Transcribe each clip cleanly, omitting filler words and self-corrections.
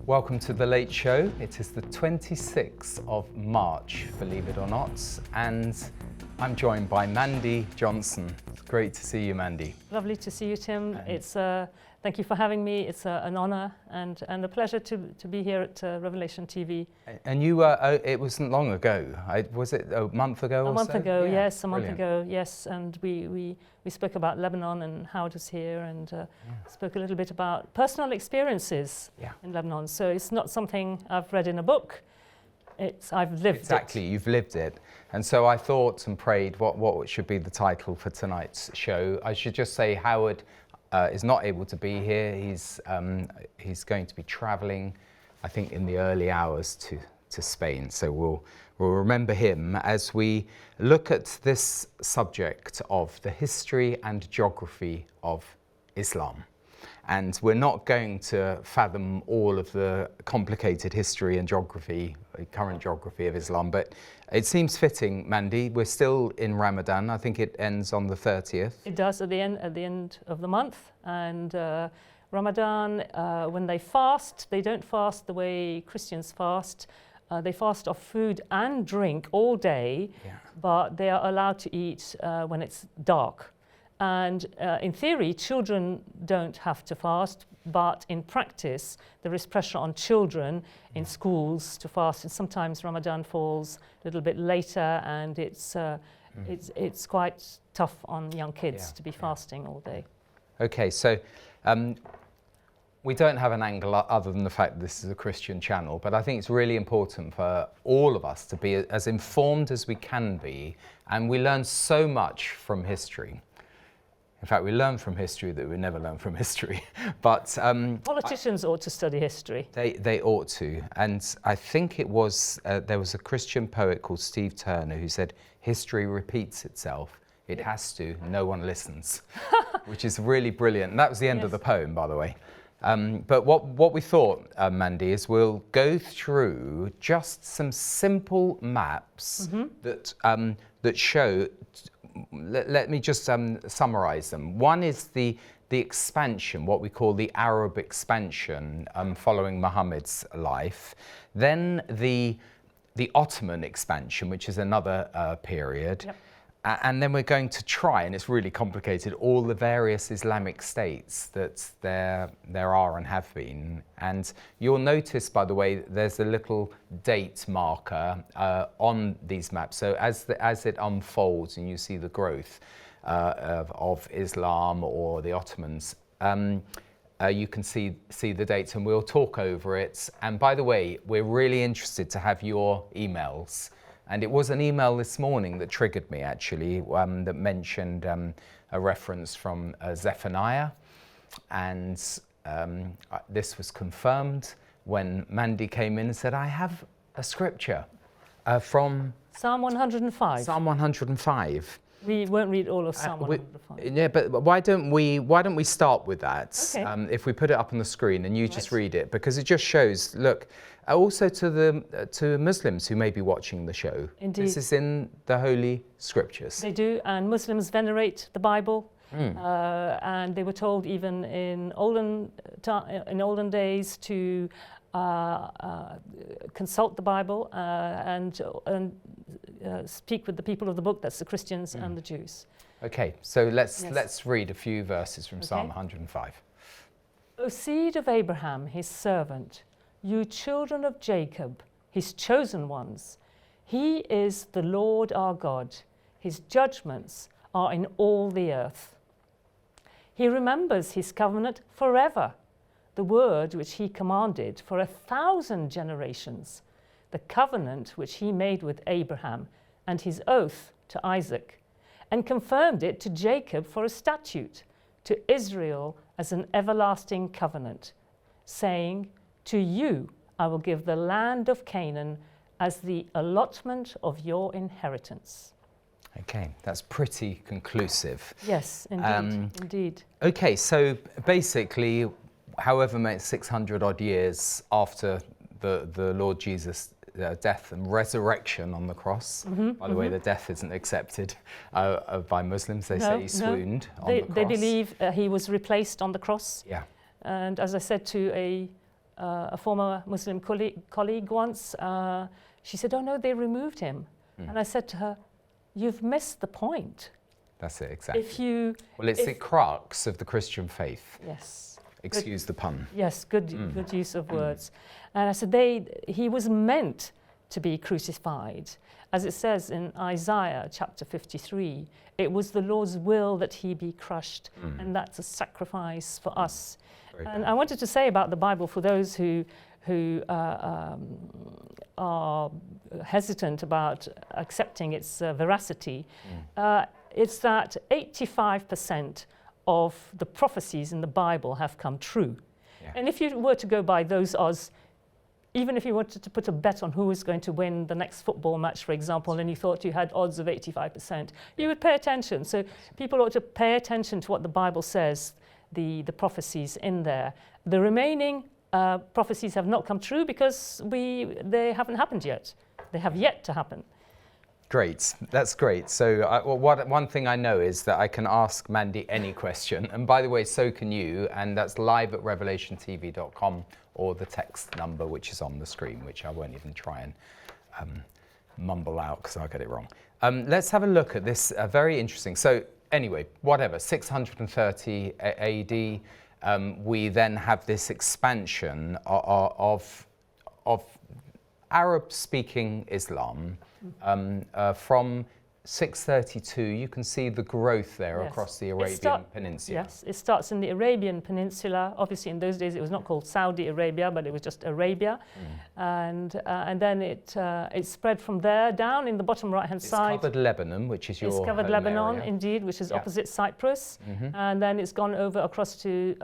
Welcome to The Late Show. It is the 26th of March, believe it or not, and I'm joined by Mandy Johnson. It's great to see you, Mandy. Lovely to see you, Tim. Thank you for having me. It's an honour and a pleasure to be here at Revelation TV. And you were, it wasn't long ago, was it a month ago or so? A month ago, yes, a month ago, yes. And we spoke about Lebanon and how it was here, and spoke a little bit about personal experiences in Lebanon. So it's not something I've read in a book. I've lived it. Exactly, you've lived it. And so I thought and prayed what should be the title for tonight's show. I should just say Howard is not able to be here. He's going to be travelling, I think, in the early hours to Spain. So we'll remember him as we look at this subject of the history and geography of Islam. And we're not going to fathom all of the complicated history and geography, current geography of Islam, but it seems fitting, Mandy. We're still in Ramadan. I think it ends on the 30th. It does at the end of the month. And Ramadan, when they fast, they don't fast the way Christians fast. They fast off food and drink all day, but they are allowed to eat when it's dark. And in theory, children don't have to fast, but in practice, there is pressure on children in schools to fast. And sometimes Ramadan falls a little bit later, and it's quite tough on young kids to be fasting all day. Okay, so we don't have an angle other than the fact that this is a Christian channel, but I think it's really important for all of us to be as informed as we can be, and we learn so much from history. In fact, we learn from history that we never learn from history. But politicians ought to study history. They ought to. And I think it was, there was a Christian poet called Steve Turner who said, history repeats itself. It has to, no one listens, which is really brilliant. And that was the end of the poem, by the way. But what we thought, Mandy, is we'll go through just some simple maps that show. Let me just summarize them. One is the expansion, what we call the Arab expansion following Muhammad's life. Then the Ottoman expansion, which is another period. Yep. And then we're going to try, and it's really complicated, all the various Islamic states that there are and have been. And you'll notice, by the way, there's a little date marker on these maps. So as it unfolds and you see the growth of Islam or the Ottomans, you can see the dates, and we'll talk over it. And by the way, we're really interested to have your emails. And it was an email this morning that triggered me, actually, that mentioned a reference from Zephaniah. And this was confirmed when Mandy came in and said, I have a scripture from Psalm 105. Psalm 105. We won't read all of Psalm 105. Yeah, but why don't we start with that? Okay. If we put it up on the screen and you just read it, because it just shows, look, also to Muslims who may be watching the show. Indeed. This is in the Holy Scriptures. They do, and Muslims venerate the Bible. And they were told even in olden days to consult the Bible and speak with the people of the book. That's the Christians and the Jews. Okay, so let's read a few verses from Psalm 105. O seed of Abraham, his servant, you children of Jacob, his chosen ones, he is the Lord our God. His judgments are in all the earth. He remembers his covenant forever, the word which he commanded for 1,000 generations, the covenant which he made with Abraham and his oath to Isaac, and confirmed it to Jacob for a statute, to Israel as an everlasting covenant, saying, to you I will give the land of Canaan as the allotment of your inheritance. Okay, that's pretty conclusive. Yes, indeed, indeed. Okay, so basically, however many 600 odd years after the Lord Jesus' death and resurrection on the cross. By the way, the death isn't accepted by Muslims. They say he swooned on the cross. They believe he was replaced on the cross. Yeah. And as I said to a a former Muslim colleague once, she said, "Oh no, they removed him." And I said to her, "You've missed the point." That's it, exactly. Well, it's the crux of the Christian faith. Yes. Excuse the pun. Yes, good use of words. And I said, he was meant to be crucified. As it says in Isaiah chapter 53, it was the Lord's will that he be crushed, and that's a sacrifice for us. And I wanted to say about the Bible, for those who are hesitant about accepting its veracity, it's that 85% of the prophecies in the Bible have come true. Yeah. And if you were to go by those odds, even if you wanted to put a bet on who was going to win the next football match, for example, and you thought you had odds of 85%, you would pay attention. So people ought to pay attention to what the Bible says, the prophecies in there. The remaining prophecies have not come true because they haven't happened yet. They have yet to happen. Great, that's great. So one thing I know is that I can ask Mandy any question. And by the way, so can you. And that's live at revelationtv.com, or the text number which is on the screen, which I won't even try and mumble out because I'll get it wrong. Let's have a look at this, very interesting. So anyway, whatever, 630 AD, we then have this expansion of Arab-speaking Islam from 632. You can see the growth there across the Arabian Peninsula. Yes, it starts in the Arabian Peninsula. Obviously, in those days, it was not called Saudi Arabia, but it was just Arabia. And then it spread from there down in the bottom right-hand side. It's covered Lebanon, which is your It's covered home Lebanon, area. indeed, which is opposite Cyprus. And then it's gone over across to,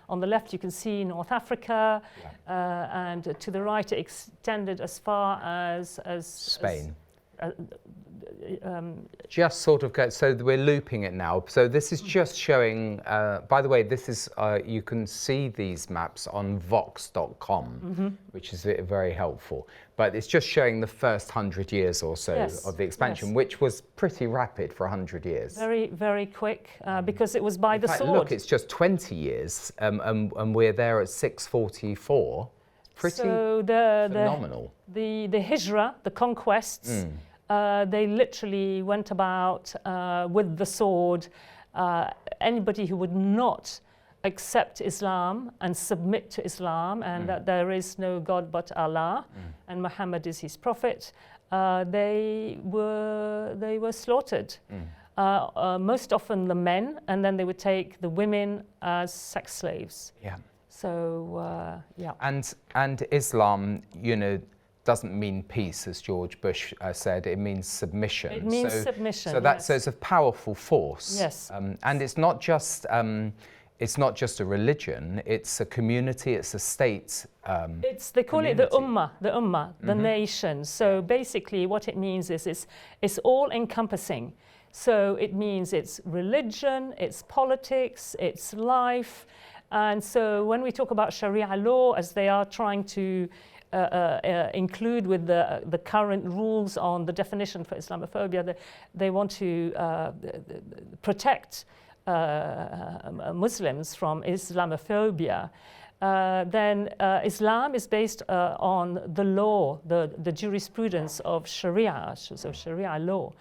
on the left, you can see North Africa. And to the right, it extended as far as Spain. Just sort of so we're looping it now. So this is just showing, by the way, this is, you can see these maps on vox.com, which is very helpful. But it's just showing the first 100 years or so of the expansion, which was pretty rapid for 100 years. Very, very quick, because it was by the sword. Look, it's just 20 years, and we're there at 644. Pretty phenomenal. The Hijra, the conquests, they literally went about with the sword. Anybody who would not accept Islam and submit to Islam, and that there is no God but Allah, and Muhammad is his prophet, they were slaughtered. Most often the men, and then they would take the women as sex slaves. Yeah. So and Islam, doesn't mean peace, as George Bush said. It means submission. It means submission. So it's a powerful force. Yes. And it's not just a religion. It's a community. It's a state. They call it the ummah, the nation. So basically, what it means is it's all encompassing. So it means it's religion, it's politics, it's life. And so when we talk about Sharia law, as they are trying to include with the current rules on the definition for Islamophobia, they want to protect Muslims from Islamophobia. Then Islam is based on the law, the jurisprudence of Sharia, so Sharia law.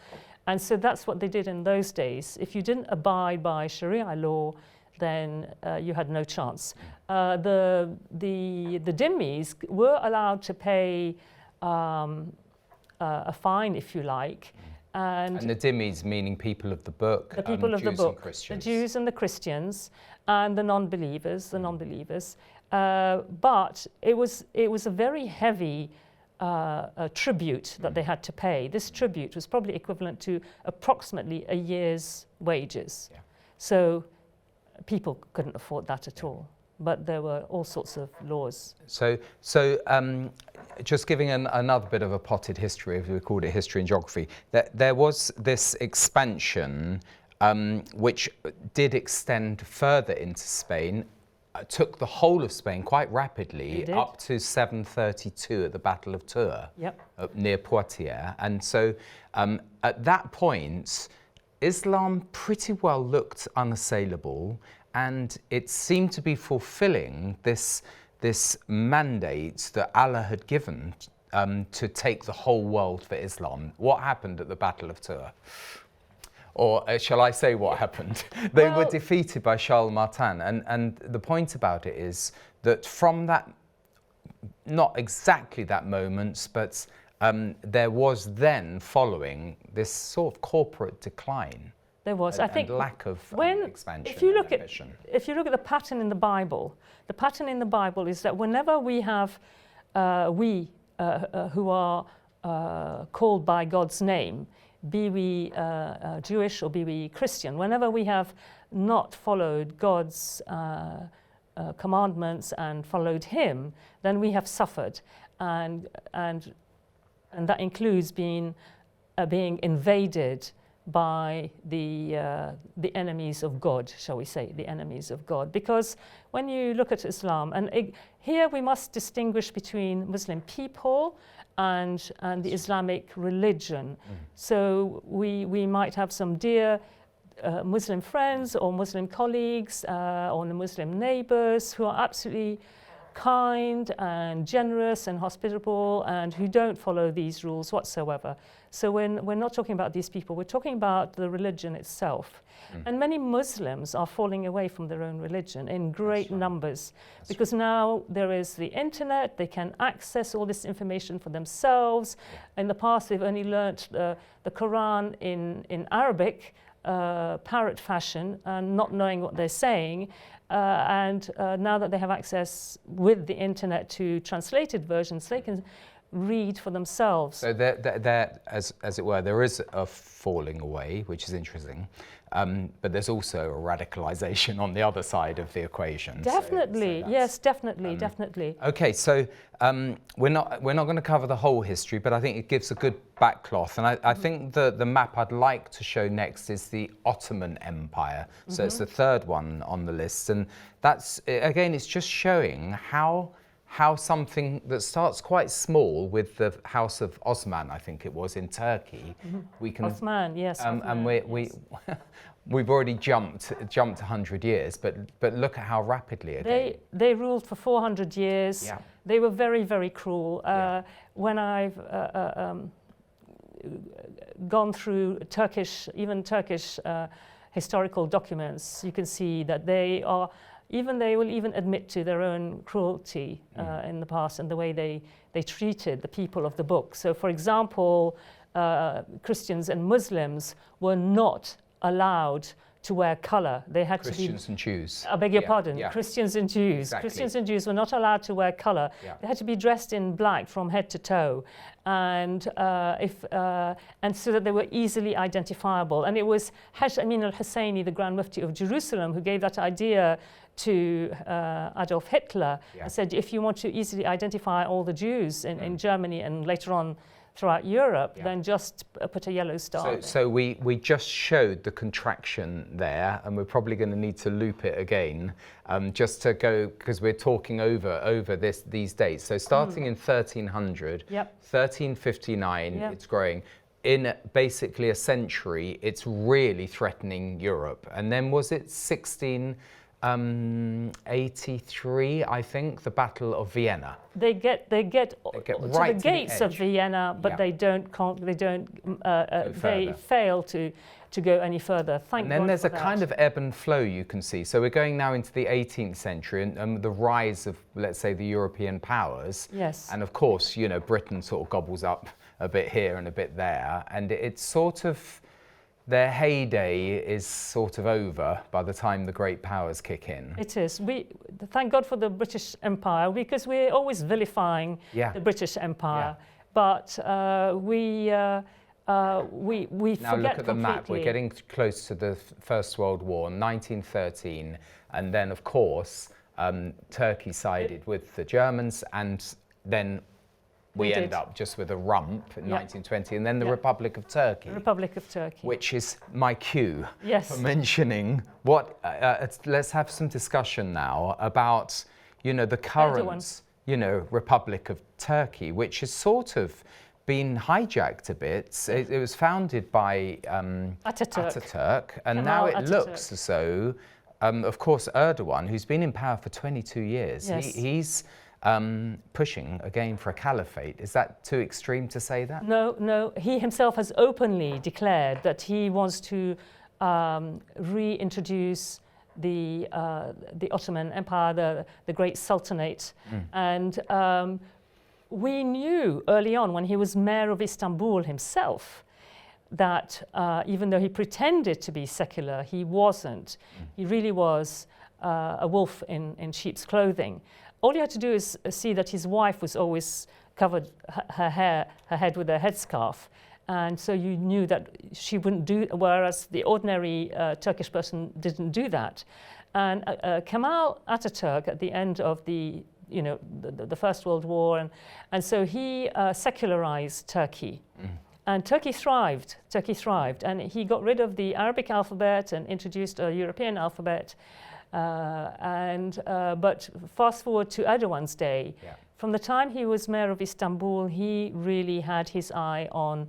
And so that's what they did in those days. If you didn't abide by Sharia law, then you had no chance. The dhimmis were allowed to pay a fine, if you like. And the dhimmis meaning people of the book, the people of Jews the book, and Christians. The Jews and the Christians, and the non-believers, but it was a very heavy tribute that they had to pay. This tribute was probably equivalent to approximately a year's wages. Yeah. So people couldn't afford that at all. But there were all sorts of laws. So just giving another bit of a potted history, if we called it history and geography, there was this expansion which did extend further into Spain, took the whole of Spain quite rapidly up to 732 at the Battle of Tours, near Poitiers. And so at that point, Islam pretty well looked unassailable, and it seemed to be fulfilling this this mandate that Allah had given to take the whole world for Islam. What happened at the Battle of Tours? Or shall I say what happened? They were defeated by Charles Martin. And the point about it is that from that, not exactly that moment, but there was then following this sort of corporate decline. There was, I think, lack of expansion. If you look at the pattern in the Bible is that whenever we have who are called by God's name, be we Jewish or be we Christian, whenever we have not followed God's commandments and followed Him, then we have suffered, and that includes being invaded by the enemies of God, shall we say, the enemies of God. Because when you look at Islam, and here we must distinguish between Muslim people and the Islamic religion. So we might have some dear Muslim friends or Muslim colleagues or Muslim neighbors who are absolutely kind and generous and hospitable and who don't follow these rules whatsoever. So when we're not talking about these people, we're talking about the religion itself. And many Muslims are falling away from their own religion in great numbers because now there is the internet, they can access all this information for themselves. In the past, they've only learnt the Quran in Arabic, parrot fashion, and not knowing what they're saying. And now that they have access with the internet to translated versions, they can read for themselves. So there, as it were, there is a falling away, which is interesting, but there's also a radicalization on the other side of the equation. Definitely, yes, definitely, definitely. Okay, so we're not going to cover the whole history, but I think it gives a good backcloth, and I think the map I'd like to show next is the Ottoman Empire. So it's the third one on the list, and that's again, it's just showing how something that starts quite small with the House of Osman, I think it was, in Turkey, we can... Osman, yes. And we've already jumped 100 years, but look at how rapidly again. They ruled for 400 years. Yeah. They were very, very cruel. When I've gone through Turkish historical documents, you can see that they will even admit to their own cruelty in the past and the way they treated the people of the book. So, for example, Christians and Muslims were not allowed to wear colour. They had Christians and Jews. I beg your pardon. Yeah. Christians and Jews. Exactly. Christians and Jews were not allowed to wear colour. Yeah. They had to be dressed in black from head to toe, and so that they were easily identifiable. And it was Hajj Amin al-Husseini, the Grand Mufti of Jerusalem, who gave that idea to Adolf Hitler. Yeah. And said, if you want to easily identify all the Jews in Germany and later on throughout Europe, then just put a yellow star. So we just showed the contraction there, and we're probably going to need to loop it again, just to go, because we're talking over these dates. So starting in 1300, 1359, it's growing. In basically a century, it's really threatening Europe. And then was it 1683, I think, the Battle of Vienna. They get right to the gates of Vienna, but they fail to go any further. And then there's a kind of ebb and flow you can see. So we're going now into the 18th century and the rise of, let's say, the European powers. Yes. And of course, you know, Britain sort of gobbles up a bit here and a bit there, and it's sort of, their heyday is sort of over by the time the great powers kick in. It is. Thank God for the British Empire, because we're always vilifying the British Empire, but we forget completely. Now look at the map. We're getting close to the First World War, 1913, and then of course Turkey sided with the Germans, and then we end up just with a rump in 1920, and then the Republic of Turkey. The Republic of Turkey. Which is my cue for mentioning what, let's have some discussion now about, you know, the current, you know, Republic of Turkey, which has sort of been hijacked a bit. It was founded by Ataturk, and now it looks as though of course, Erdogan, who's been in power for 22 years, Yes. he's pushing again for a caliphate. Is that too extreme to say that? No, no. He himself has openly declared that he wants to reintroduce the Ottoman Empire, the great Sultanate. And we knew early on, when he was mayor of Istanbul himself, that even though he pretended to be secular, he wasn't. He really was a wolf in sheep's clothing. All you had to do is see that his wife was always covered her head with a headscarf. And so you knew that she wouldn't do, whereas the ordinary Turkish person didn't do that. And Kemal Ataturk, at the end of the First World War, and so he secularized Turkey. And Turkey thrived, and he got rid of the Arabic alphabet and introduced a European alphabet. But fast forward to Erdogan's day, from the time he was mayor of Istanbul, he really had his eye on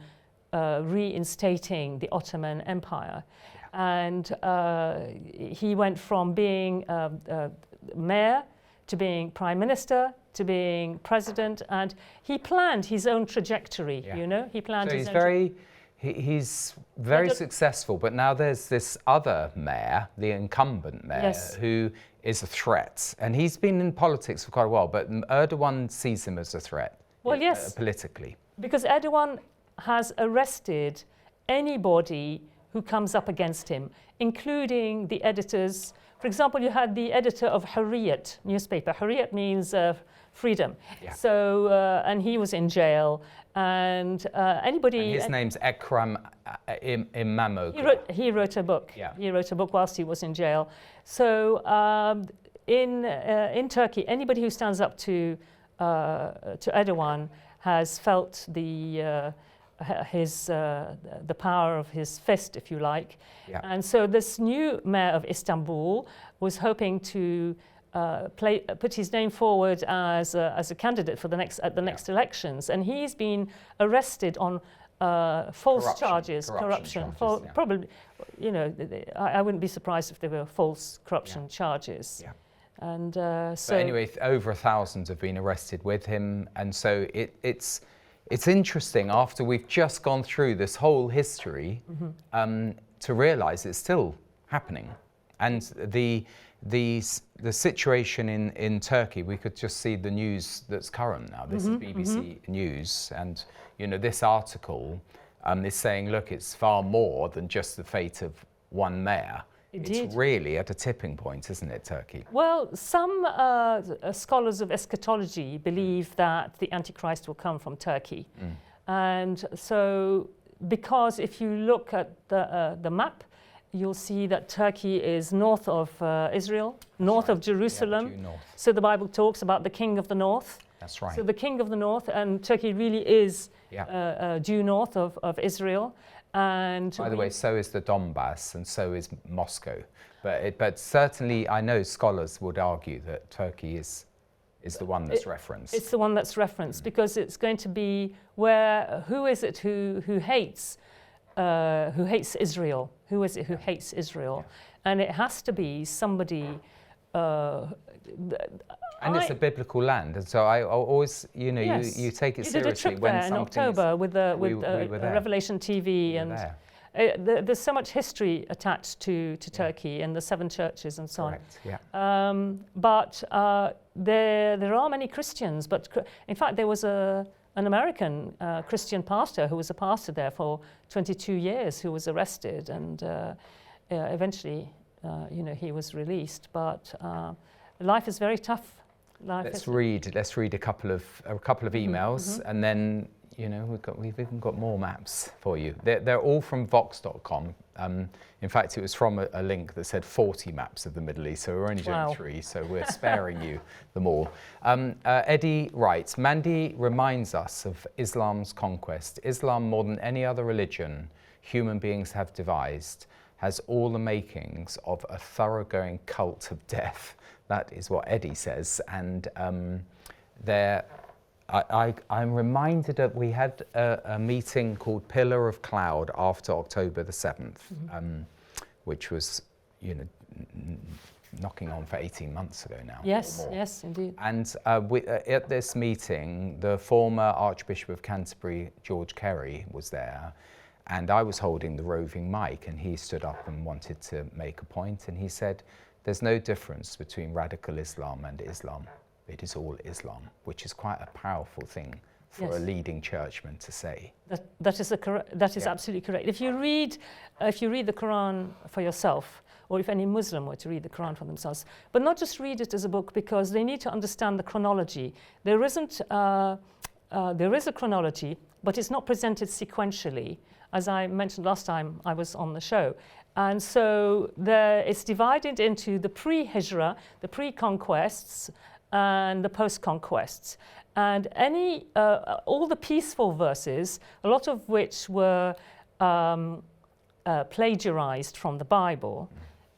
reinstating the Ottoman Empire. And he went from being mayor to being prime minister to being president, and he planned his own trajectory. He planned so his own. He's very successful, but now there's this other mayor, the incumbent mayor, who is a threat. And he's been in politics for quite a while, but Erdogan sees him as a threat. Well, yes. Politically. Because Erdogan has arrested anybody who comes up against him, including the editors. For example, you had the editor of Hurriyet newspaper. Hurriyet means freedom. So, and he was in jail. And anybody... And his name's Ekrem İmamoğlu. He wrote a book. He wrote a book whilst he was in jail. So in Turkey, anybody who stands up to Erdogan has felt the power of his fist, if you like. And so this new mayor of Istanbul was hoping to put his name forward as a candidate for the next elections, and he's been arrested on false charges, corruption. Probably, I wouldn't be surprised if there were false corruption charges. And so but anyway, over 1,000 have been arrested with him, and so it's interesting after we've just gone through this whole history to realise it's still happening, and the situation in Turkey, we could just see the news that's current now. This is BBC News, and this article is saying, look, it's far more than just the fate of one mayor. Indeed. It's really at a tipping point, isn't it, Turkey? Well, some scholars of eschatology believe that the Antichrist will come from Turkey. And so, because if you look at the map, you'll see that Turkey is north of Israel, north of Jerusalem. Due north. So the Bible talks about the king of the north. That's right. So the king of the north, and Turkey really is due north of Israel. And by the way, so is the Donbass, and so is Moscow. But certainly, I know scholars would argue that Turkey is the one that's referenced. It's the one that's referenced because it's going to be where. Who is it who hates Israel? Who is it who hates Israel? And it has to be somebody. And it's a biblical land, and so I always, you take it seriously. You did a trip when there in October with Revelation TV, and there's so much history attached to Turkey and the 7 churches and so on. But there are many Christians. But in fact, there was an American Christian pastor who was a pastor there for 22 years who was arrested, and eventually, he was released. But life is very tough. Let's read a couple of emails, and then we've even got more maps for you. They're all from Vox.com. In fact, it was from a link that said 40 maps of the Middle East, so we're only doing 3, so we're sparing you them all. Eddie writes, Mandy reminds us of Islam's conquest. Islam, more than any other religion human beings have devised, has all the makings of a thoroughgoing cult of death. That is what Eddie says, and I'm reminded that we had a meeting called Pillar of Cloud after October the 7th, which was, knocking on for 18 months ago now. Yes, yes, indeed. And at this meeting, the former Archbishop of Canterbury, George Carey, was there, and I was holding the roving mic, and he stood up and wanted to make a point, and he said, there's no difference between radical Islam and Islam. It is all Islam, which is quite a powerful thing for a leading churchman to say. That is absolutely correct. If you read the Quran for yourself, or if any Muslim were to read the Quran for themselves, but not just read it as a book, because they need to understand the chronology. There is a chronology, but it's not presented sequentially, as I mentioned last time I was on the show. And so it's divided into the pre-Hijra, the pre-conquests, and the post-conquests. And all the peaceful verses, a lot of which were plagiarized from the Bible,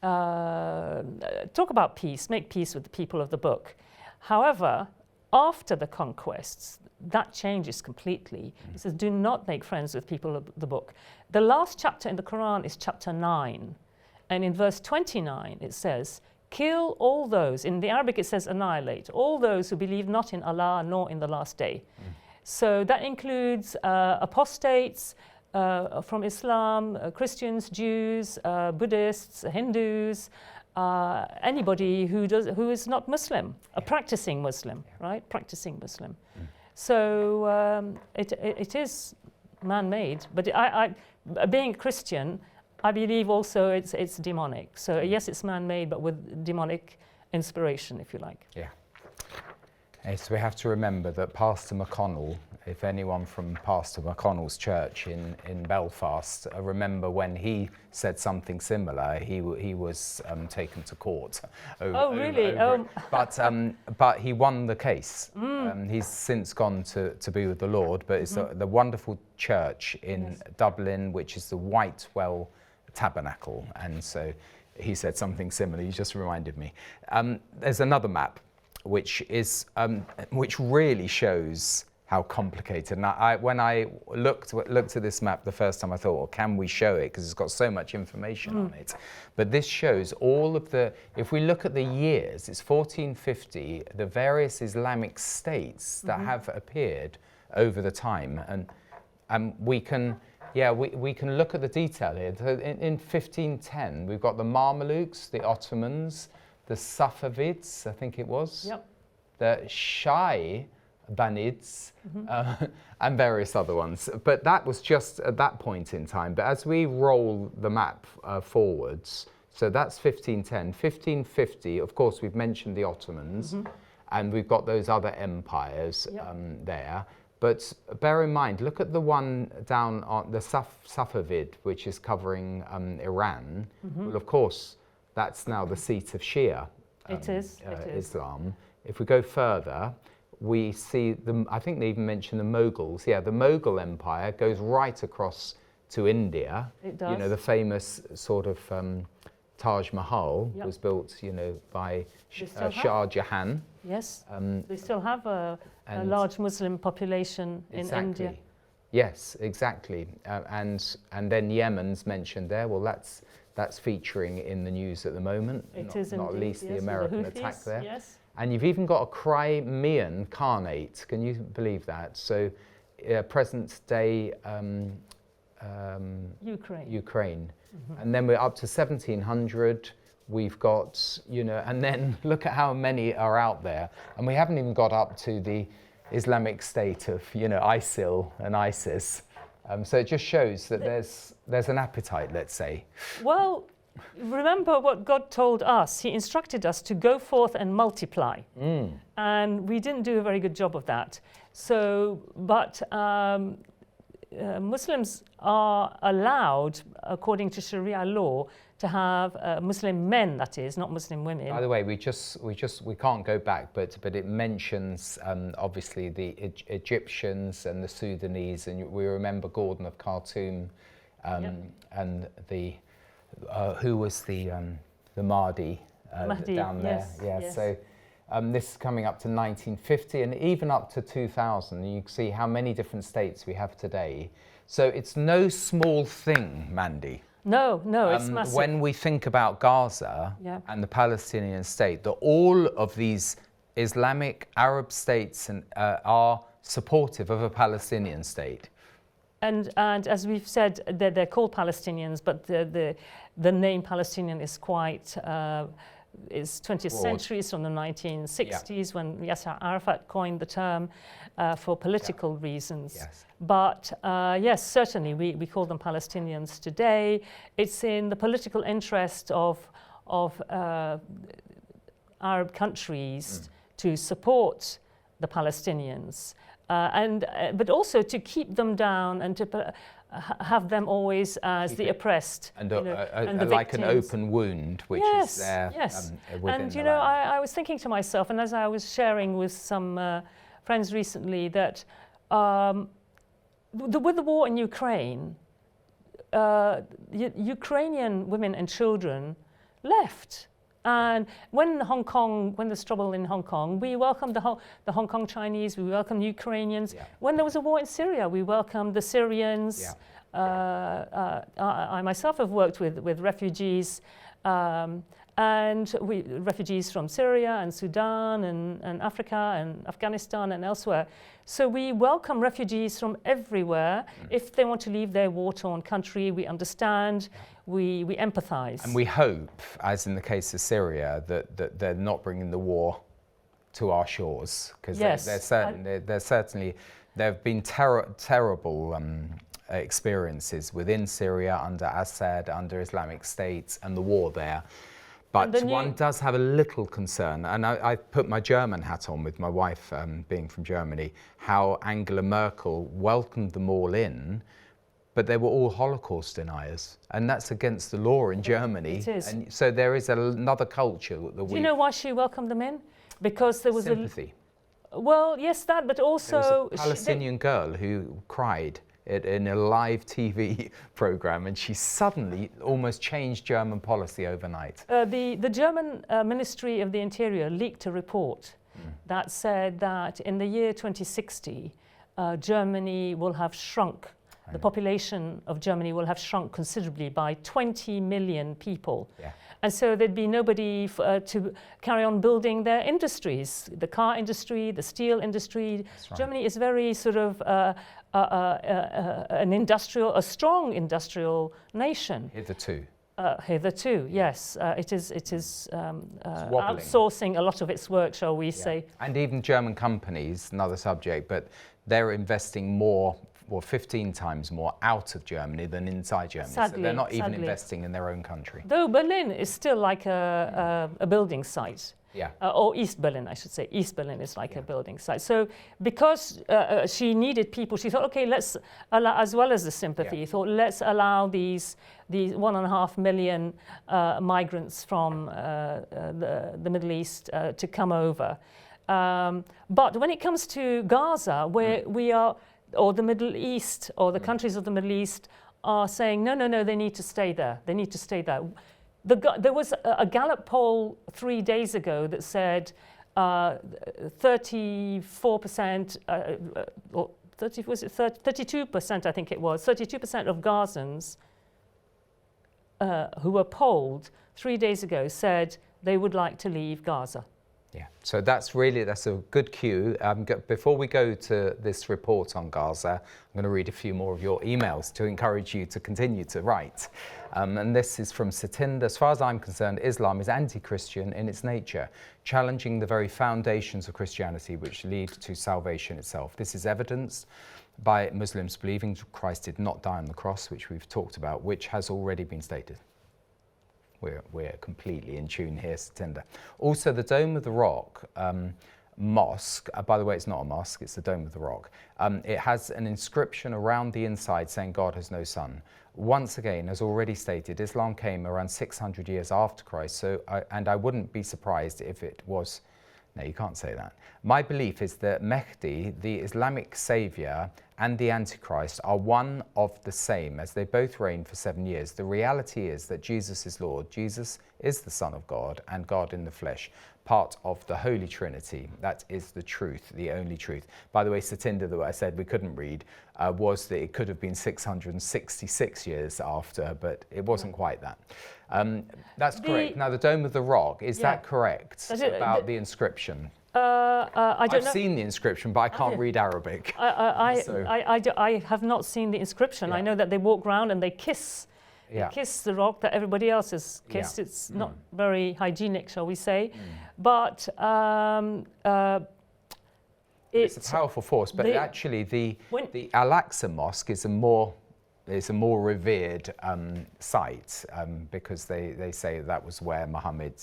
talk about peace, make peace with the people of the book. However, after the conquests, that changes completely. It says, do not make friends with people of the book. The last chapter in the Quran is chapter 9. And in verse 29, it says, kill all those, in the Arabic it says annihilate, all those who believe not in Allah nor in the last day. So that includes apostates from Islam, Christians, Jews, Buddhists, Hindus, anybody who is not Muslim, a practicing Muslim, right? Practicing Muslim. So it is man-made, but being a Christian, I believe also it's demonic. So yes, it's man-made, but with demonic inspiration, if you like. Yeah. So we have to remember that Pastor McConnell, if anyone from Pastor McConnell's church in Belfast, remember when he said something similar, he was taken to court. Really? But he won the case. He's since gone to be with the Lord, but it's the wonderful church in Dublin, which is the Whitewell Tabernacle. And so he said something similar. You just reminded me. There's another map, which really shows how complicated. And when I looked at this map the first time, I thought, well, can we show it? Because it's got so much information on it. But this shows all of if we look at the years, it's 1450, the various Islamic states that have appeared over the time. And we can look at the detail here. So in 1510, we've got the Mamelukes, the Ottomans, the Safavids, I think it was, the Shai Banids, and various other ones. But that was just at that point in time. But as we roll the map forwards, so that's 1510. 1550, of course, we've mentioned the Ottomans, and we've got those other empires there. But bear in mind, look at the one down on the Safavid, which is covering Iran. Well, of course, that's now the seat of Shia Islam. If we go further, we see I think they even mention the Mughals. Yeah, the Mughal Empire goes right across to India. It does. You know, the famous sort of Taj Mahal was built, by Shah Jahan. Yes, they still have a large Muslim population in India. Yes, exactly. And then Yemen's mentioned there. Well, that's featuring in the news at the moment. It is not indeed, least the American attack there. Yes. And you've even got a Crimean Khanate. Can you believe that? So, present day Ukraine. And then we're up to 1700. We've got, and then look at how many are out there. And we haven't even got up to the Islamic State of, ISIL and ISIS. So it just shows that there's an appetite, let's say. Well, remember what God told us. He instructed us to go forth and multiply. And we didn't do a very good job of that. So, but Muslims are allowed, according to Sharia law, to have Muslim men, that is, not Muslim women. By the way, we can't go back, but it mentions obviously the Egyptians and the Sudanese, and we remember Gordon of Khartoum, and the who was the Mahdi, down there. Yes. So this is coming up to 1950 and even up to 2000. You can see how many different states we have today. So it's no small thing, Mandy. No, it's massive. When we think about Gaza Yeah. and the Palestinian state, that all of these Islamic Arab states are supportive of a Palestinian state. And as we've said, they're called Palestinians, but the name Palestinian is quite is 20th century. It's from the 1960s when Yasser Arafat coined the term for political reasons. Yes. But yes, certainly we call them Palestinians today. It's in the political interest of Arab countries to support the Palestinians. But also to keep them down and to have them always as the oppressed And, and the like an victims. open wound, which is there within And the you know, land. I was thinking to myself, and as I was sharing with some friends recently, that with the war in Ukraine, Ukrainian women and children left. And when there's trouble in Hong Kong, we welcomed the Hong Kong Chinese, we welcomed Ukrainians. Yeah. When there was a war in Syria, we welcomed the Syrians. Yeah. I myself have worked with refugees, refugees from Syria and Sudan and Africa and Afghanistan and elsewhere. So we welcome refugees from everywhere. If they want to leave their war-torn country, we understand. We empathize. And we hope, as in the case of Syria, that they're not bringing the war to our shores, because there have been terrible experiences within Syria under Assad, under Islamic State, and the war there. But one does have a little concern, and I put my German hat on with my wife being from Germany, how Angela Merkel welcomed them all in, but they were all Holocaust deniers, and that's against the law in Germany. It is. And so there is another culture that Do you know why she welcomed them in? Because there was sympathy. Well, yes, that, but also There was a Palestinian girl who cried in a live TV program, and she suddenly almost changed German policy overnight. The German Ministry of the Interior leaked a report that said that in the year 2060, Germany will have shrunk. The population of Germany will have shrunk considerably by 20 million people. Yeah. And so there'd be nobody to carry on building their industries, the car industry, the steel industry. Right. Germany is very sort of a strong industrial nation. Hitherto. Yes. It is wobbling. outsourcing a lot of its work, shall we say. And even German companies, another subject, but they're investing more, or 15 times more out of Germany than inside Germany. Sadly, so they're not even investing in their own country. Though Berlin is still like a building site. Yeah. Or East Berlin, I should say. East Berlin is like a building site. So because she needed people, she thought, okay, let's allow, as well as the sympathy, thought, let's allow these 1.5 million migrants from the Middle East to come over. But when it comes to Gaza, where we are, or the Middle East, or the countries of the Middle East are saying, no, they need to stay there. They need to stay there. There was a Gallup poll 3 days ago that said 34%, or 32%, I think it was, 32% of Gazans who were polled 3 days ago said they would like to leave Gaza. Yeah, so that's a good cue. Before we go to this report on Gaza, I'm going to read a few more of your emails to encourage you to continue to write. And this is from Satinder. As far as I'm concerned, Islam is anti-Christian in its nature, challenging the very foundations of Christianity which lead to salvation itself. This is evidenced by Muslims believing Christ did not die on the cross, which we've talked about, which has already been stated. We're completely in tune here, Satinder. Also, the Dome of the Rock mosque, by the way, it's not a mosque, it's the Dome of the Rock. It has an inscription around the inside saying God has no son. Once again, as already stated, Islam came around 600 years after Christ, and I wouldn't be surprised if it was. No, you can't say that. My belief is that Mehdi, the Islamic savior, and the Antichrist are one of the same, as they both reign for 7 years. The reality is that Jesus is Lord. Jesus is the Son of God and God in the flesh. part of the Holy Trinity. That is the truth, the only truth. By the way, Satinder, that I said we couldn't read, was that it could have been 666 years after, but it wasn't quite that. That's correct. Now, the Dome of the Rock, is that correct about the inscription? I don't know. I've seen the inscription, but I can't read Arabic. I have not seen the inscription. I know that they walk around and they kiss. They kiss the rock that everybody else has kissed. It's not very hygienic, shall we say. But it's a powerful force. But actually, the Al-Aqsa Mosque is a more revered site because they say that was where Muhammad,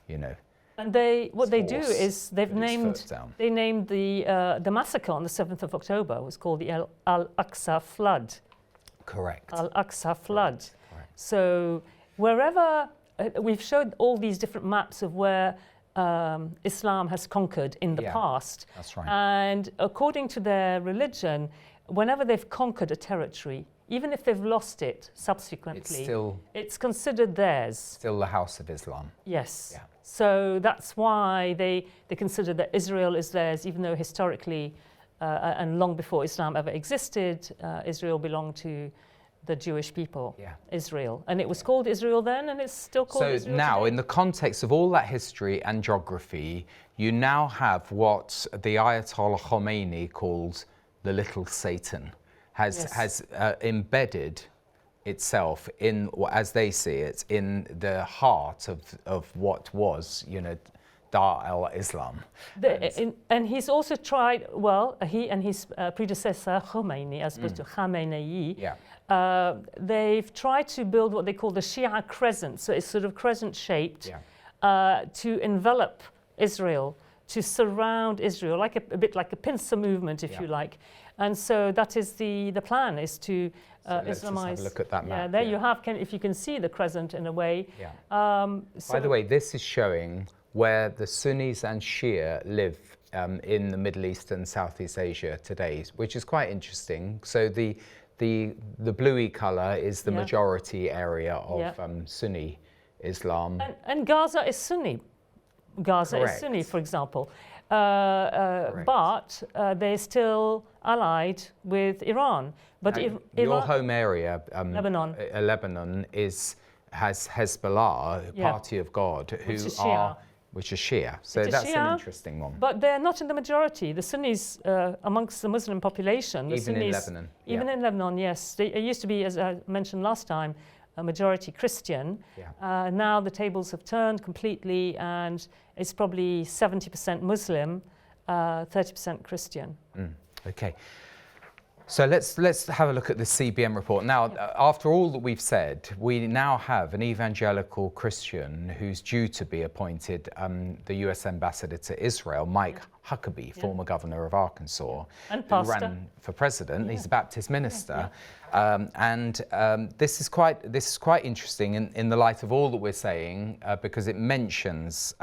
you know. And what they do is they named the massacre on the 7th of October was called the Al-Aqsa Flood. Correct. Al-Aqsa Flood. Correct. So wherever we've showed all these different maps of where Islam has conquered in the past. That's right. And according to their religion, whenever they've conquered a territory, even if they've lost it subsequently, it's considered theirs. Still the house of Islam. Yes. Yeah. So that's why they consider that Israel is theirs, even though historically and long before Islam ever existed, Israel belonged to the Jewish people, Israel. And it was called Israel then, and it's still called Israel now, today. in the context of all that history and geography, you now have what the Ayatollah Khomeini called the little Satan, has embedded itself in, as they see it, in the heart of what was, you know, Dar al-Islam. And he's also tried, he and his predecessor Khomeini, as opposed to Khamenei, they've tried to build what they call the Shia crescent, so it's sort of crescent-shaped, to envelop Israel, to surround Israel, like a bit like a pincer movement, if you like. And so that is the plan, is to Islamize. Let's just have a look at that map. Yeah, there you have, if you can see the crescent in a way. By the way, this is showing where the Sunnis and Shia live in the Middle East and Southeast Asia today, which is quite interesting. So the bluey colour is the majority area of Sunni Islam. And Gaza is Sunni. Gaza is Sunni, for example. But they're still allied with Iran. But your home area, Lebanon, has Hezbollah, Party of God, which is Shia. So that's an interesting one. But they're not in the majority. The Sunnis amongst the Muslim population. The Even Sunnis, in Lebanon. Even in Lebanon, yes. They used to be, as I mentioned last time, a majority Christian. Now the tables have turned completely, and it's probably 70% Muslim, 30% Christian. Okay. So let's have a look at the CBM report. Now, after all that we've said, we now have an evangelical Christian who's due to be appointed the US ambassador to Israel, Mike Huckabee, former governor of Arkansas, and who ran for president. He's a Baptist minister. This is quite interesting in the light of all that we're saying, because it mentions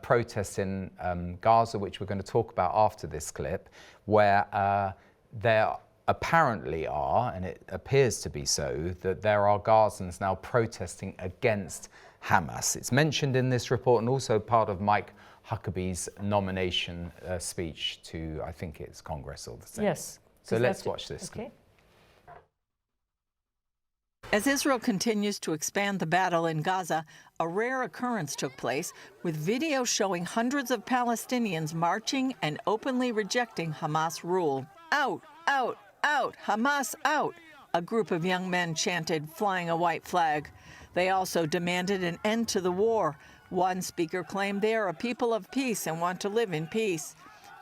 protests in Gaza, which we're going to talk about after this clip, where there apparently are, and it appears to be so, that there are Gazans now protesting against Hamas. It's mentioned in this report and also part of Mike Huckabee's nomination speech to, I think it's Congress or the Senate. Yes. So let's watch this. Okay. As Israel continues to expand the battle in Gaza, a rare occurrence took place with video showing hundreds of Palestinians marching and openly rejecting Hamas rule. Out, out, out, Hamas out, a group of young men chanted, flying a white flag. They also demanded an end to the war. One speaker claimed they are a people of peace and want to live in peace.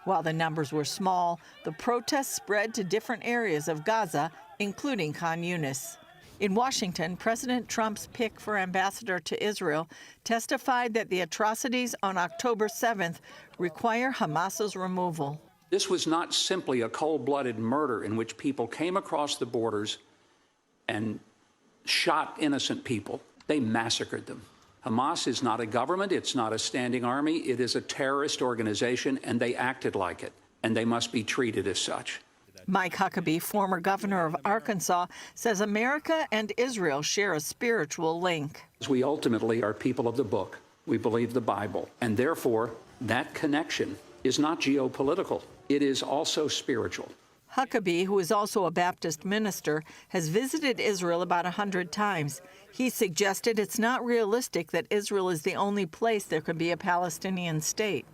While the numbers were small, the protests spread to different areas of Gaza, including Khan Yunis. In Washington, President Trump's pick for ambassador to Israel testified that the atrocities on October 7th require Hamas's removal. This was not simply a cold-blooded murder in which people came across the borders and shot innocent people. They massacred them. Hamas is not a government. It's not a standing army. It is a terrorist organization, and they acted like it, and they must be treated as such. Mike Huckabee, former governor of Arkansas, says America and Israel share a spiritual link. We ultimately are people of the book. We believe the Bible. And therefore, that connection is not geopolitical. It is also spiritual. Huckabee, who is also a Baptist minister, has visited Israel about 100 times. He suggested it's not realistic that Israel is the only place there could be a Palestinian state.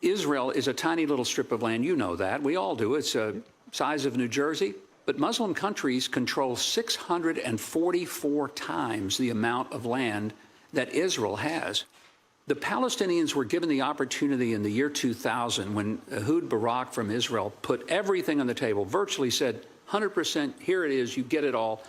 Israel is a tiny little strip of land. You know that. We all do. It's the size of New Jersey. But Muslim countries control 644 times the amount of land that Israel has. The Palestinians were given the opportunity in the year 2000 when Ehud Barak from Israel put everything on the table, virtually said, 100%, here it is, you get it all.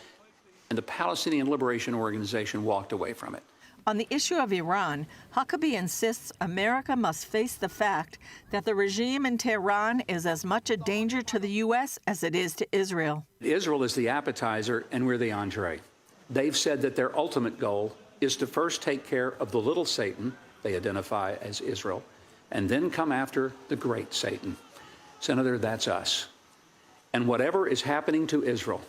And the Palestinian Liberation Organization walked away from it. On the issue of Iran, Huckabee insists America must face the fact that the regime in Tehran is as much a danger to the U.S. as it is to Israel. Israel is the appetizer and we're the entree. They've said that their ultimate goal is to first take care of the little Satan, they identify as Israel, and then come after the great Satan. Senator, that's us. And whatever is happening to Israel,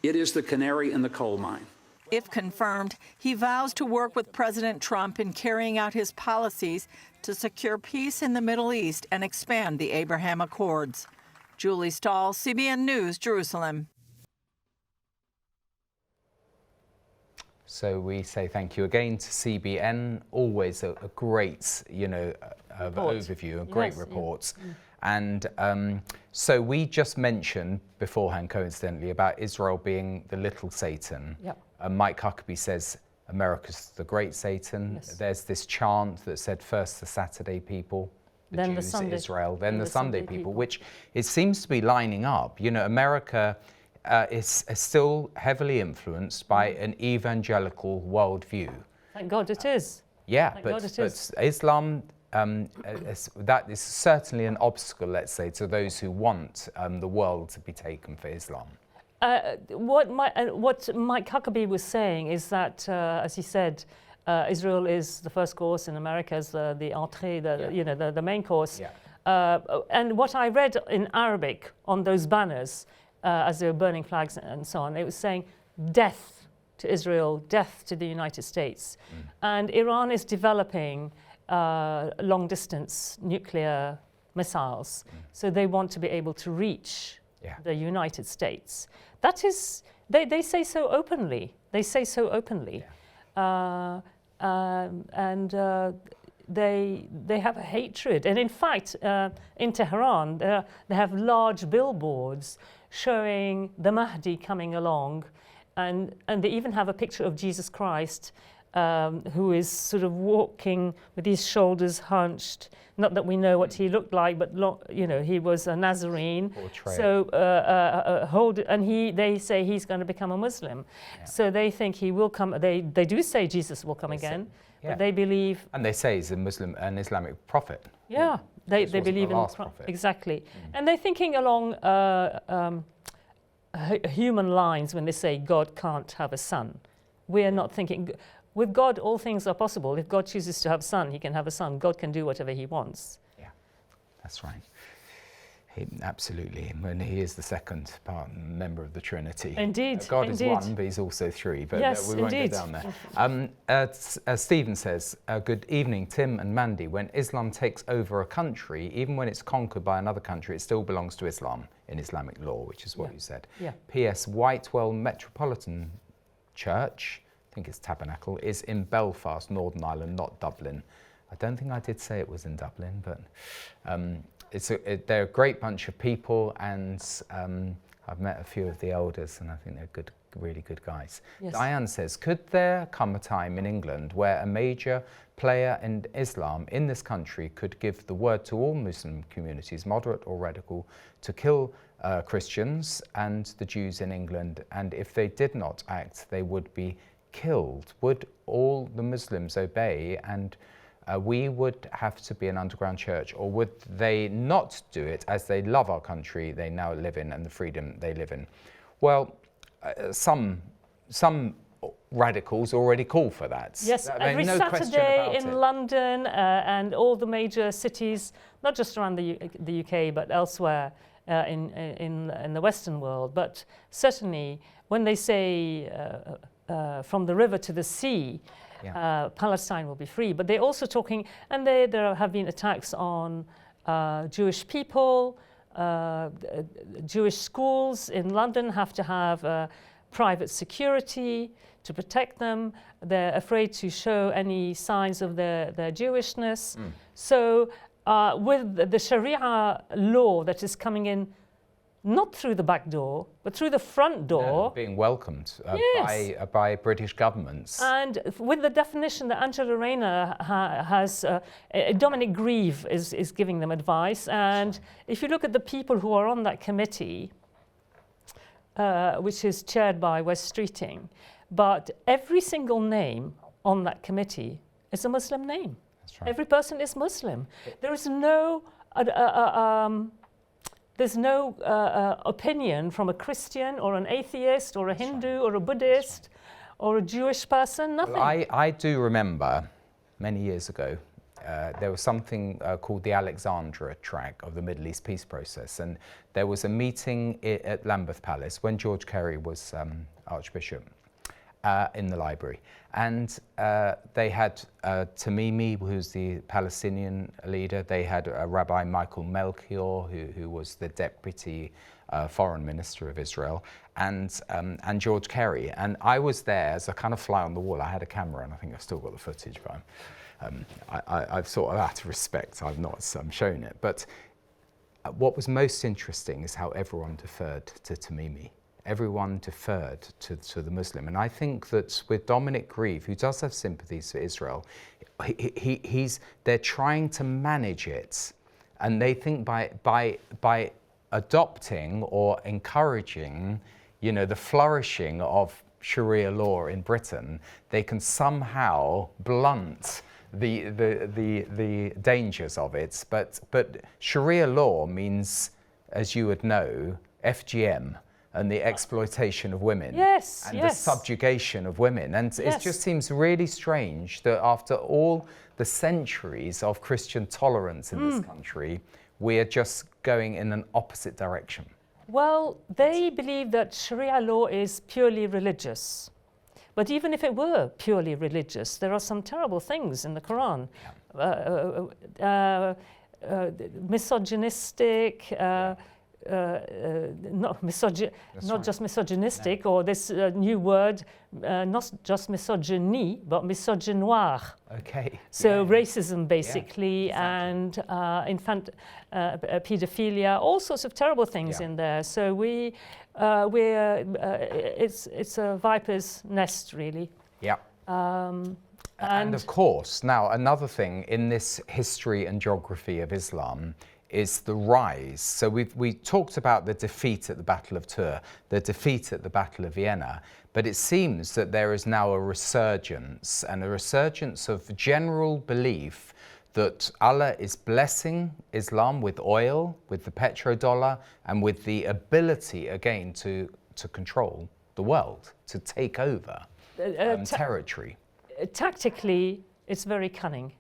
it is the canary in the coal mine. If confirmed, he vows to work with President Trump in carrying out his policies to secure peace in the Middle East and expand the Abraham Accords. Julie Stahl, CBN News, Jerusalem. So we say thank you again to CBN. Always a great, overview, a great reports. Yeah. And so we just mentioned beforehand, coincidentally, about Israel being the little Satan. Yep. Mike Huckabee says America's the great Satan. Yes. There's this chant that said first the Saturday people, then Jews, the Sunday, Israel, then the Sunday people, which it seems to be lining up. You know, America is still heavily influenced by an evangelical worldview. Thank God it is. Yeah, Thank but God it is. Islam, that is certainly an obstacle, let's say, to those who want the world to be taken for Islam. What Mike Huckabee was saying is that, as he said, Israel is the first course and America is the entrée, the main course. Yeah. And what I read in Arabic on those banners, as they were burning flags and so on, it was saying death to Israel, death to the United States. And Iran is developing long-distance nuclear missiles. So they want to be able to reach the United States. That is, they say so openly. They say so openly. Yeah. They have a hatred. And in fact, in Tehran, they have large billboards showing the Mahdi coming along. And they even have a picture of Jesus Christ, who is sort of walking with his shoulders hunched. Not that we know what he looked like, but he was a Nazarene. Portrait. So they say he's going to become a Muslim. Yeah. So they think he will come. They do say Jesus will come again, but they believe. And they say he's an Islamic prophet. Yeah, they believe in the prophet. Exactly, and they're thinking along human lines when they say God can't have a son. We are not thinking. With God, all things are possible. If God chooses to have a son, he can have a son. God can do whatever he wants. Yeah, that's right. Absolutely. And he is the second member of the Trinity. Indeed. God is one, but he's also three. But yes, we won't go down there. Stephen says, good evening, Tim and Mandy. When Islam takes over a country, even when it's conquered by another country, it still belongs to Islam in Islamic law, which is what you said. Yeah. P.S. Whitewell Metropolitan Church, I think it's Tabernacle, is in Belfast, Northern Ireland, not Dublin. I don't think I did say it was in Dublin, but they're a great bunch of people, and I've met a few of the elders, and I think they're good, really good guys. Yes. Diane says, could there come a time in England where a major player in Islam in this country could give the word to all Muslim communities, moderate or radical, to kill Christians and the Jews in England, and if they did not act, they would be killed? Would all the Muslims obey, and we would have to be an underground church, or would they not do it as they love our country they now live in and the freedom they live in? Well, some radicals already call for that. Yes, every Saturday in London and all the major cities, not just around the UK but elsewhere in the Western world, but certainly when they say from the river to the sea, Palestine will be free. But they're also talking, and there have been attacks on Jewish people. Jewish schools in London have to have private security to protect them. They're afraid to show any signs of their Jewishness. So with the Sharia law that is coming in, not through the back door, but through the front door. Being welcomed by British governments. And with the definition that Angela Rayner has, Dominic Grieve is giving them advice. And if you look at the people who are on that committee, which is chaired by Wes Streeting, but every single name on that committee is a Muslim name. That's right. Every person is Muslim. There is no... There's no opinion from a Christian or an atheist or a Hindu or a Buddhist or a Jewish person, nothing. Well, I do remember many years ago, there was something called the Alexandria track of the Middle East peace process. And there was a meeting at Lambeth Palace when George Carey was Archbishop in the library. And they had Tamimi, who's the Palestinian leader. They had Rabbi Michael Melchior, who was the deputy foreign minister of Israel, and George Carey. And I was there as a kind of fly on the wall. I had a camera, and I think I've still got the footage, but I've sort of out of respect, I've not shown it. But what was most interesting is how everyone deferred to Tamimi. Everyone deferred to the Muslim. And I think that with Dominic Grieve, who does have sympathies for Israel, they're trying to manage it. And they think by adopting or encouraging, the flourishing of Sharia law in Britain, they can somehow blunt the dangers of it. But Sharia law means, as you would know, FGM. And the exploitation of women, and the subjugation of women. And it just seems really strange that after all the centuries of Christian tolerance in this country, we are just going in an opposite direction. Well, they believe that Sharia law is purely religious. But even if it were purely religious, there are some terrible things in the Quran. Misogynistic, not just misogynistic, or this new word, not just misogyny, but misogynoir. Okay. So racism, basically, and paedophilia, all sorts of terrible things in there. So it's a viper's nest, really. Yeah. And of course, now another thing in this history and geography of Islam is the rise. So we talked about the defeat at the Battle of Tours, the defeat at the Battle of Vienna, but it seems that there is now a resurgence, and a resurgence of general belief that Allah is blessing Islam with oil, with the petrodollar, and with the ability again to control the world, to take over territory. Tactically, it's very cunning,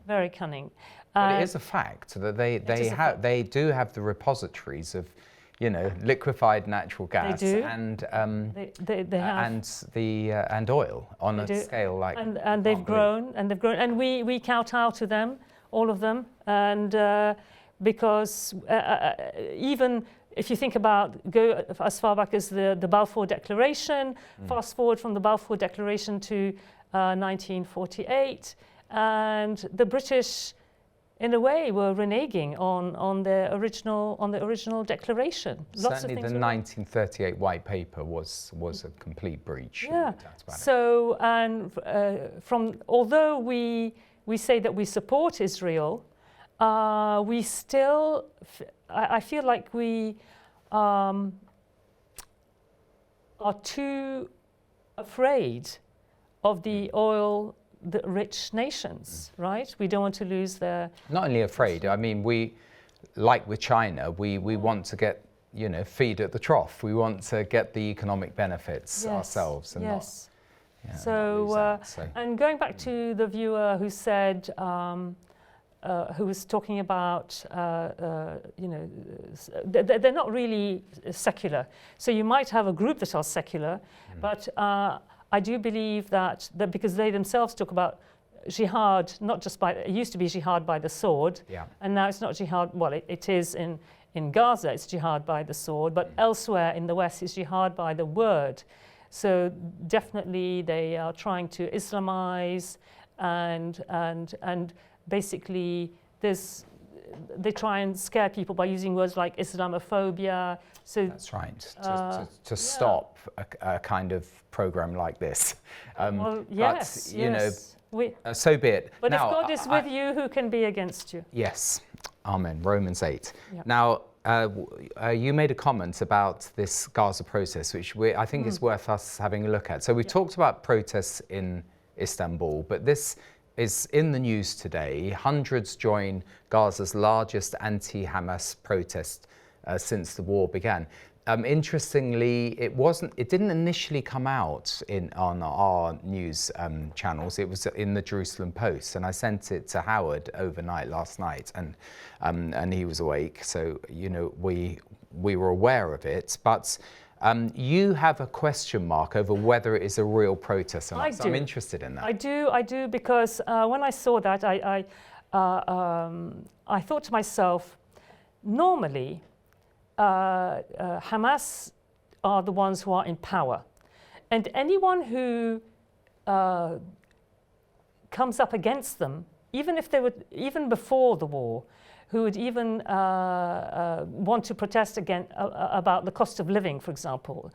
very cunning. But it is a fact that they do have the repositories of, liquefied natural gas and oil on a scale like. And they've grown, and we kowtow to them, all of them, and because even if you think about, go as far back as the Balfour Declaration, fast forward from the Balfour Declaration to 1948, and the British, in a way, were reneging on the original declaration. Certainly, the 1938 White Paper was a complete breach. Yeah. So, and although we say that we support Israel, we still, I feel like we are too afraid of the oil. The rich nations, right? We don't want to lose their... Not only afraid, I mean, we, like with China, we want to get, feed at the trough. We want to get the economic benefits ourselves and not lose out, and going back to the viewer who said, who was talking about, they're not really secular. So you might have a group that are secular, but I do believe that because they themselves talk about jihad, not just by, it used to be jihad by the sword, and now it's not jihad, well, it is in Gaza, it's jihad by the sword, but elsewhere in the West, it's jihad by the word. So definitely they are trying to Islamize and basically they try and scare people by using words like Islamophobia. So that's right, to stop a kind of program like this. Well, yes, but, you know, so be it. But now, if God is with you, who can be against you? Yes, amen, Romans 8. Yeah. Now, you made a comment about this Gaza process, which I think is worth us having a look at. So we've talked about protests in Istanbul, but this is in the news today. Hundreds join Gaza's largest anti-Hamas protest since the war began. Interestingly, it didn't initially come out on our news channels. It was in the Jerusalem Post, and I sent it to Howard overnight last night, and he was awake, so you know we were aware of it. But you have a question mark over whether it is a real protest or not. So I'm interested in that. I do, because when I saw that, I thought to myself, normally, Hamas are the ones who are in power, and anyone who comes up against them, even before the war, who would even want to protest again about the cost of living, for example,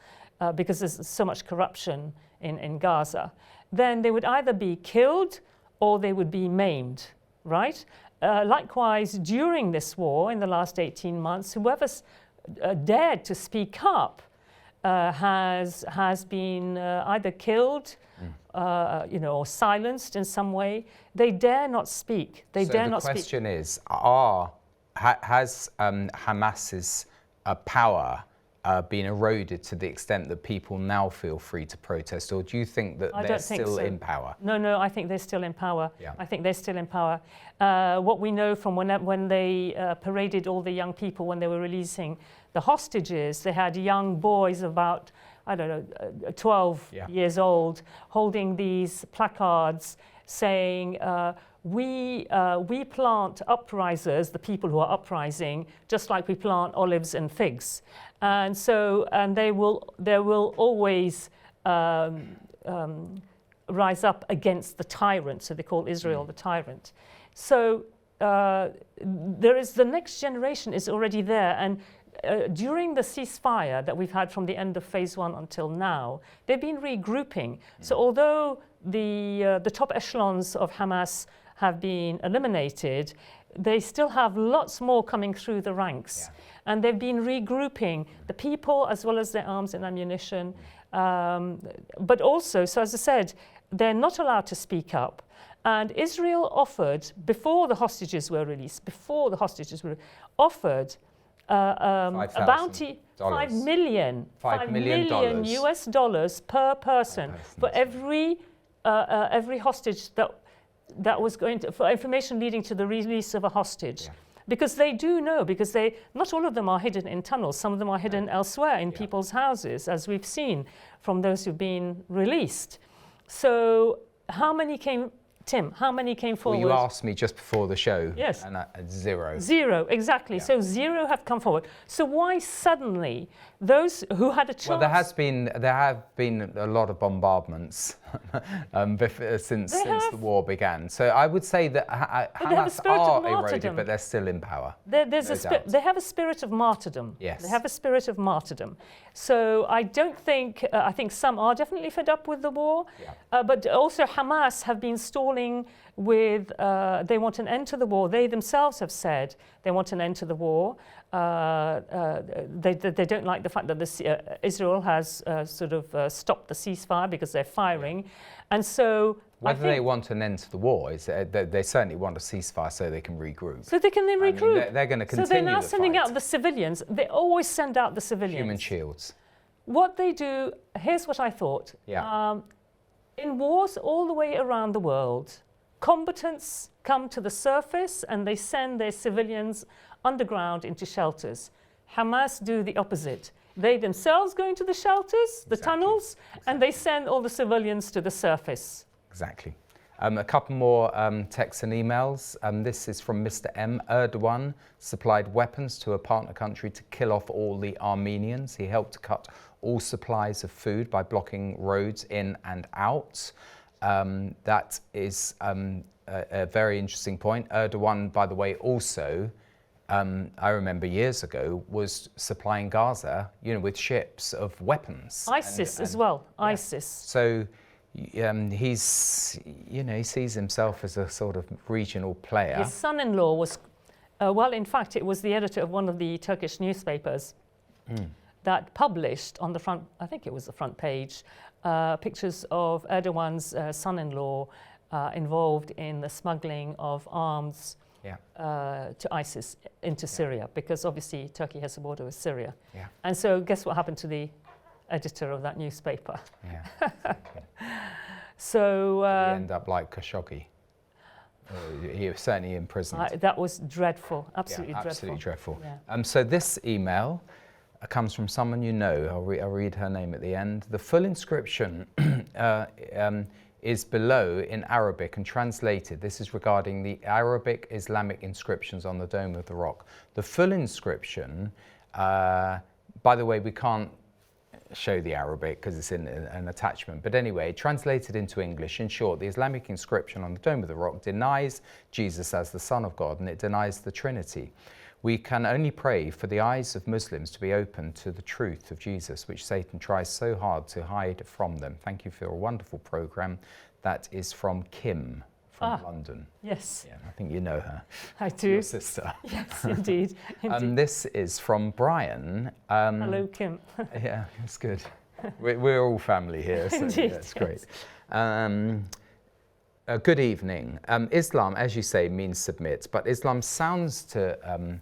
because there's so much corruption in Gaza, then they would either be killed or they would be maimed, right? Likewise, during this war, in the last 18 months, whoever's dared to speak up has been either killed, or silenced in some way. They dare not speak. They dare not speak. So the question is, has Hamas's power been eroded to the extent that people now feel free to protest, or do you think that they're still in power? No, I think they're still in power. Yeah. I think they're still in power. What we know from when they paraded all the young people when they were releasing the hostages, they had young boys about, 12 years old, holding these placards saying, we plant uprisers, the people who are uprising, just like we plant olives and figs. And so, there will always rise up against the tyrant. So they call Israel the tyrant. So there is the next generation is already there, and during the ceasefire that we've had from the end of phase 1 until now, they've been regrouping. So although the top echelons of Hamas have been eliminated, they still have lots more coming through the ranks. Yeah. And they've been regrouping the people as well as their arms and ammunition. But also, so as I said, they're not allowed to speak up. And Israel offered, before the hostages were released, offered a bounty, $5 million US dollars per person for every hostage that was going to, for information leading to the release of a hostage. Yeah. Because they do know, because not all of them are hidden in tunnels, some of them are hidden elsewhere in people's houses, as we've seen from those who've been released. So how many came, Tim, how many came forward? Well, you asked me just before the show. Yes. And zero. Zero, exactly. Yeah. So zero have come forward. So why suddenly those who had a chance? Well, there have been a lot of bombardments since the war began. So I would say that Hamas are eroded, but they're still in power. They have a spirit of martyrdom. Yes. They have a spirit of martyrdom. So I don't think, I think some are definitely fed up with the war, but also Hamas have been stalling with, they want an end to the war. They themselves have said they want an end to the war. They don't like the fact that Israel has stopped the ceasefire because they're firing. And so whether they want an end to the war, they certainly want a ceasefire so they can regroup. So they can then regroup. I mean, they're going to continue. So they're now sending out the civilians. They always send out the civilians. Human shields. What they do, here's what I thought. Yeah. In wars all the way around the world, combatants come to the surface and they send their civilians underground into shelters. Hamas do the opposite. They themselves go into the shelters, the Exactly. tunnels, and they send all the civilians to the surface. Exactly. A couple more texts and emails. This is from Mr. M. Erdogan supplied weapons to a partner country to kill off all the Armenians. He helped to cut all supplies of food by blocking roads in and out. That is a very interesting point. Erdogan, by the way, also, I remember years ago, was supplying Gaza, with ships of weapons. ISIS as well, yeah. ISIS. So he's, he sees himself as a sort of regional player. His son-in-law was, well, in fact, it was the editor of one of the Turkish newspapers that published on the front, I think it was the front page, pictures of Erdogan's son-in-law involved in the smuggling of arms to ISIS into Syria, because obviously Turkey has a border with Syria. Yeah. And so guess what happened to the editor of that newspaper? Yeah. So he ended up like Khashoggi. He was certainly imprisoned. that was dreadful, absolutely dreadful. Absolutely dreadful. Yeah. So this email comes from someone you know. I'll read her name at the end. The full inscription is below in Arabic and translated. This is regarding the Arabic Islamic inscriptions on the Dome of the Rock. The full inscription, by the way, we can't show the Arabic because it's in an attachment. But anyway, translated into English, in short, the Islamic inscription on the Dome of the Rock denies Jesus as the Son of God, and it denies the Trinity. We can only pray for the eyes of Muslims to be open to the truth of Jesus, which Satan tries so hard to hide from them. Thank you for a wonderful program. That is from Kim from London. Yes. Yeah, I think you know her. I do. Your sister. Yes, indeed. Indeed. This is from Brian. Hello, Kim. Yeah, it's good. We're all family here, so Indeed, yeah, it's great. Good evening. Islam, as you say, means submit, but Islam sounds to...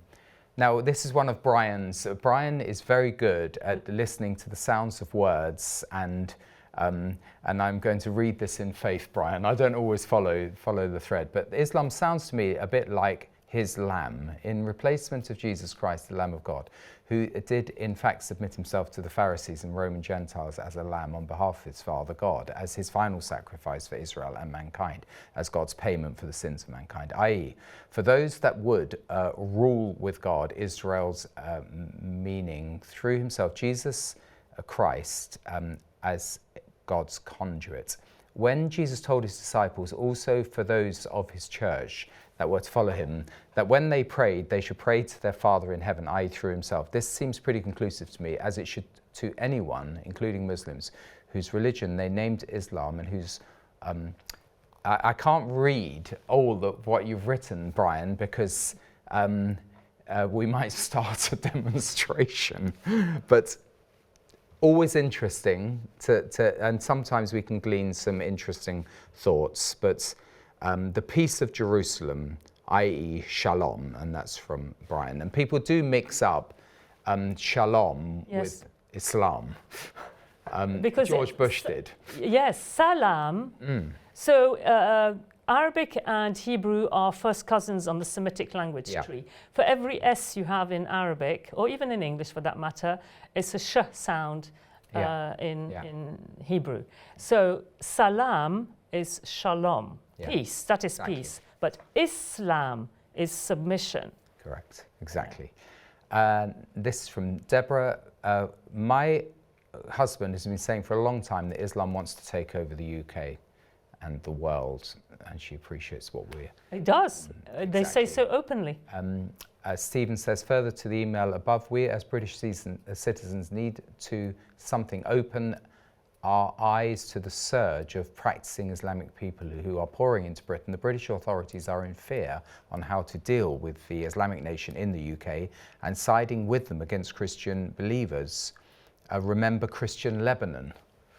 now, this is one of Brian's. Brian is very good at listening to the sounds of words, and I'm going to read this in faith, Brian. I don't always follow the thread, but Islam sounds to me a bit like his lamb, in replacement of Jesus Christ, the Lamb of God, who did in fact submit himself to the Pharisees and Roman Gentiles as a lamb on behalf of his Father God, as his final sacrifice for Israel and mankind, as God's payment for the sins of mankind, i.e., for those that would rule with God, Israel's meaning through himself, Jesus Christ, as God's conduit. When Jesus told his disciples, also for those of his church that were to follow him, that when they prayed, they should pray to their Father in heaven, i.e. through himself. This seems pretty conclusive to me, as it should to anyone, including Muslims, whose religion they named Islam and whose... I can't read all of what you've written, Brian, because we might start a demonstration, but always interesting and sometimes we can glean some interesting thoughts, but the peace of Jerusalem, i.e. shalom, and that's from Brian. And people do mix up shalom with Islam. Because George Bush did. Yes, salam. So Arabic and Hebrew are first cousins on the Semitic language tree. For every S you have in Arabic, or even in English for that matter, it's a sh sound in Hebrew. So salam is shalom, peace, that is peace. But Islam is submission. Correct, exactly. This is from Deborah. My husband has been saying for a long time that Islam wants to take over the UK and the world, and she appreciates what we're... It does. They say so openly. Stephen says, further to the email above, we as British citizens need to open our eyes to the surge of practicing Islamic people who are pouring into Britain. The British authorities are in fear on how to deal with the Islamic nation in the UK and siding with them against Christian believers. Remember Christian Lebanon.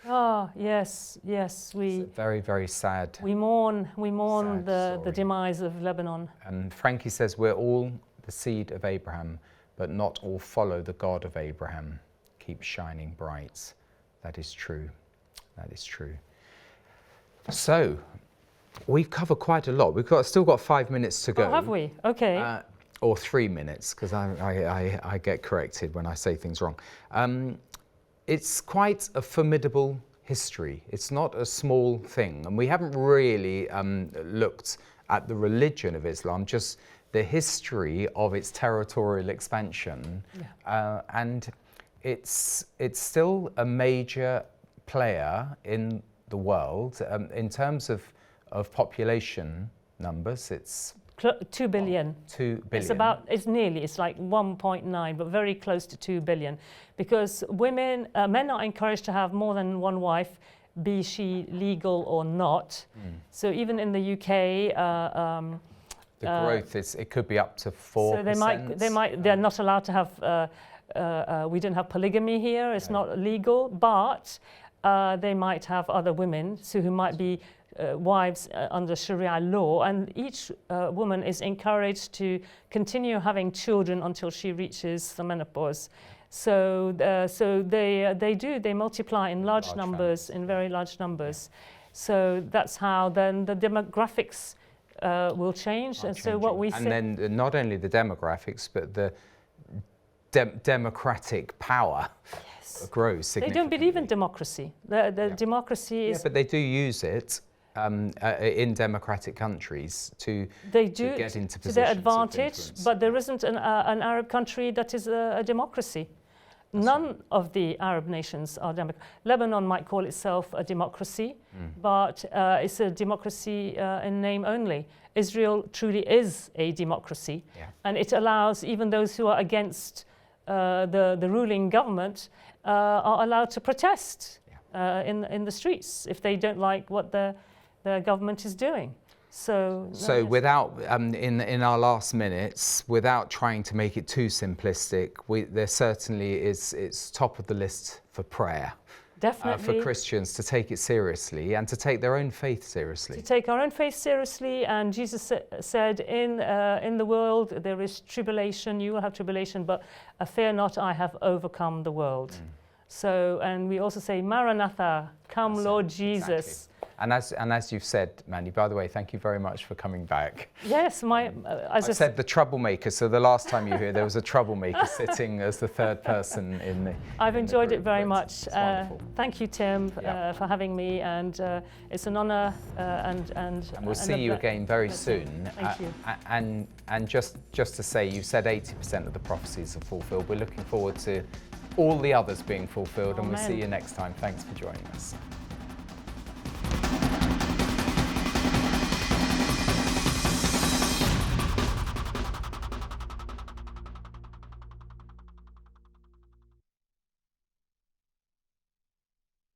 Oh, yes, yes. It's very, very sad. We mourn the demise of Lebanon. And Frankie says, we're all the seed of Abraham, but not all follow the God of Abraham. Keep shining bright. That is true. That is true. So, we've covered quite a lot. We've still got 5 minutes to go. Oh, have we? Okay. or 3 minutes, because I get corrected when I say things wrong. It's quite a formidable history. It's not a small thing, and we haven't really looked at the religion of Islam, just the history of its territorial expansion, and it's still a major player in the world in terms of population numbers. It's 2 billion. 2 billion. It's like 1.9, but very close to 2 billion, because men are encouraged to have more than one wife, be she legal or not. So even in the UK, the growth it could be up to 4%. So they're not allowed to have. We don't have polygamy here. It's not legal, but they might have other women who might be wives under Sharia law, and each woman is encouraged to continue having children until she reaches the menopause. So they multiply in large numbers, in very large numbers. So that's how then the demographics will change. And so what we see, and then not only the demographics, but the democratic power grows significantly. They don't believe in democracy. The democracy is. Yeah, but they do use it in democratic countries to get into positions to their advantage. of influence. But there isn't an Arab country that is a democracy. None of the Arab nations are democratic. Lebanon might call itself a democracy, but it's a democracy in name only. Israel truly is a democracy, and it allows even those who are against the ruling government are allowed to protest in the streets if they don't like what the government is doing. So without, in our last minutes, without trying to make it too simplistic, there certainly it's top of the list for prayer. Definitely. For Christians to take it seriously and to take their own faith seriously. To take our own faith seriously, and Jesus said, in the world there is tribulation, you will have tribulation, but fear not, I have overcome the world. So, and we also say, Maranatha, come Lord Jesus. Exactly. And as you've said, Mandy, by the way, thank you very much for coming back. Yes, as I said the troublemaker, so the last time you were here, there was a troublemaker sitting as the third person in the I've enjoyed it very much. It's wonderful. Thank you, Tim, for having me, and it's an honour. And we'll see you again very soon. Thank you. And just to say, you said 80% of the prophecies are fulfilled. We're looking forward to all the others being fulfilled, and we'll see you next time. Thanks for joining us.